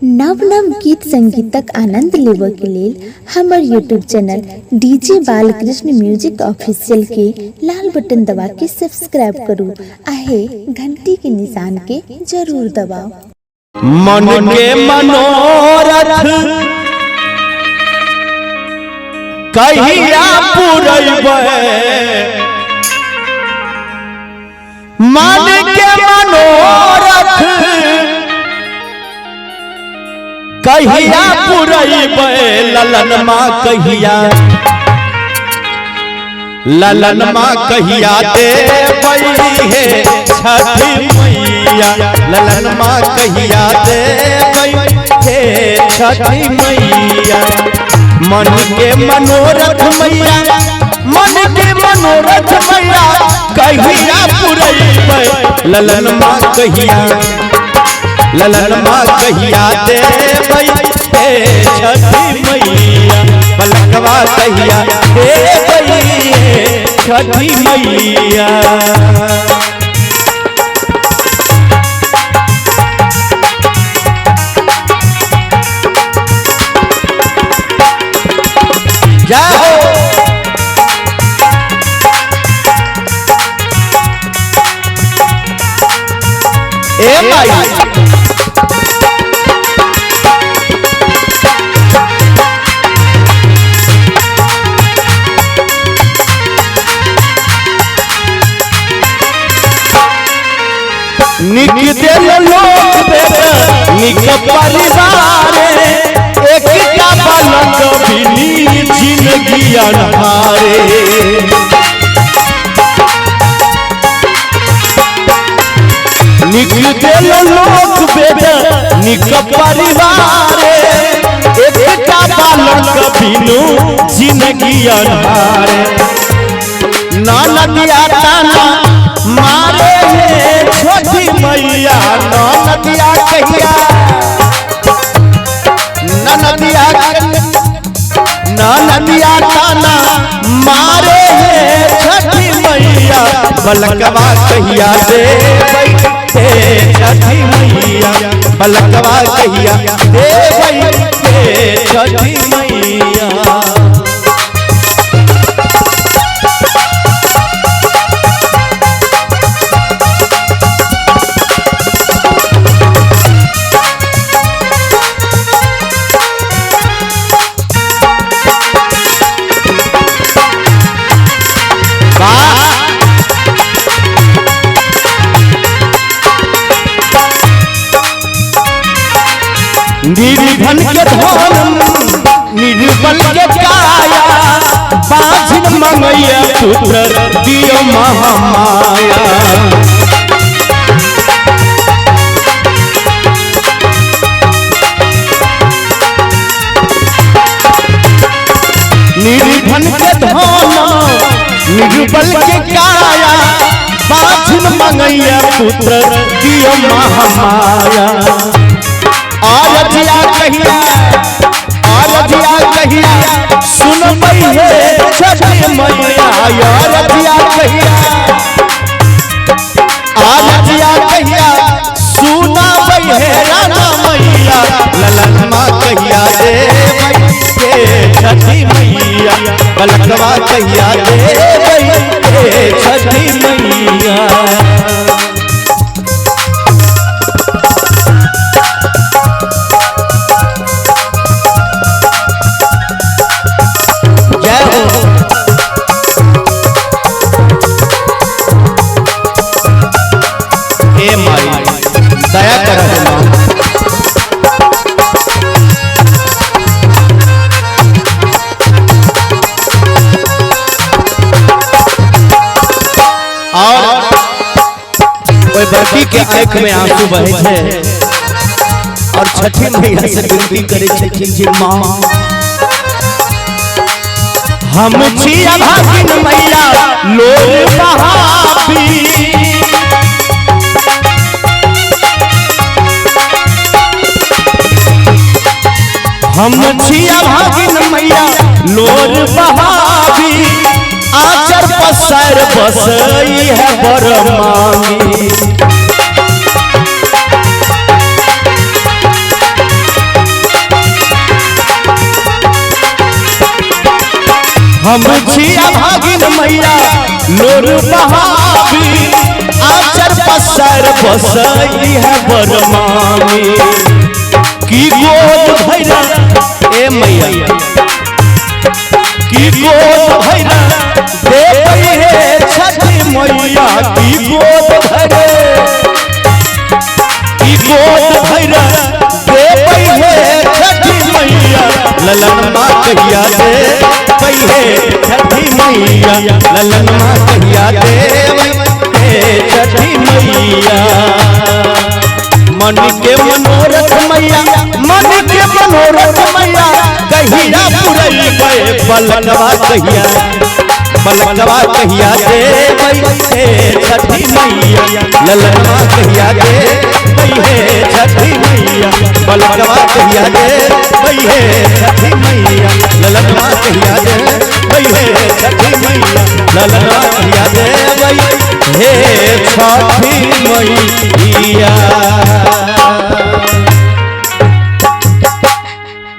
नव नव गीत संगीतक आनंद लेबऽ के लेल हमर YouTube channel DJ Balkrishna music official के लाल बटन दबा के सब्सक्राइब करू आहे घंटी के निशान के जरूर दबाओ। मन के मनोरथ कहिया पुरैबै, मन के मनोरथ कहिया पुरैबै, ललन माँ कहिया देबै हे छठी मैया, ललन माँ कहिया देबै हे छठी मैया। मन के मनोरथ मैया, मन के मनोरथ मैया कहिया पुरैबै, ललन माँ कहिया देबै हे छठी मैया, पलकवा कहिया देबै हे छठी मैया। जाओ ए भाई निक दिल लोग बेटा निक परिवार, एक का बालक बिनी जिंदगी अनहारे। निक दिल लोग बेटा निक परिवार, एक का बालक बिनु जिंदगी अनहारे। नदिया ताना मारे छठी मैया, नदिया कहिया नदिया ताना मारे छठी मैया, बलकवा कहिया देबै हे छठी मैया, बलकवा कहिया देबै हे छठी मैया। निर्धन के धन निर्बल के काया, बाझिन मंगैया पुत्र दियो महामाया। निर्धन के धन निर्बल के काया, बाझिन मंगैया पुत्र दियो महामाया। आरजिया कहिया सुनबै हे छठी मैया, आरजिया कहिया सुनबै हे राना मैया, ललन माँ कहिया देबै हे छठी मैया, पलकवा कहिया देबै हे छठी मैया। दया कर और कोई बच्ची के आंख में आंसू बहे छे और छठी मैया से विनती करे छथिन जे माँ हम छिया भागिन मैया लोग बहाबी, हम छिया भागिन मैया लोर बहाबी, आचर पसर बसई है बर मांगी। हम छिया भागिन मैया लोर बहावी आचर पसर बसई है बरमामी की गोद भैरा ए मैया की गोद भैरा दे है छठी मैया की गोद भैरा की गोद भैरा दे है छठी मैया ललन माँ कहिया दे है छठी मैया ललन माँ कहिया दे छठी मैया मन के मनोरथ मैया मन के मनोरथ मैया कहिया पुरई गए पलकवा कहिया दे छठी मैया ललन माँ कहिया दे छठी मैया पलकवा कहिया दे छठी मैया ललन माँ कहिया दे छठी मैया ललन माँ कहिया दे हे छठी मैया।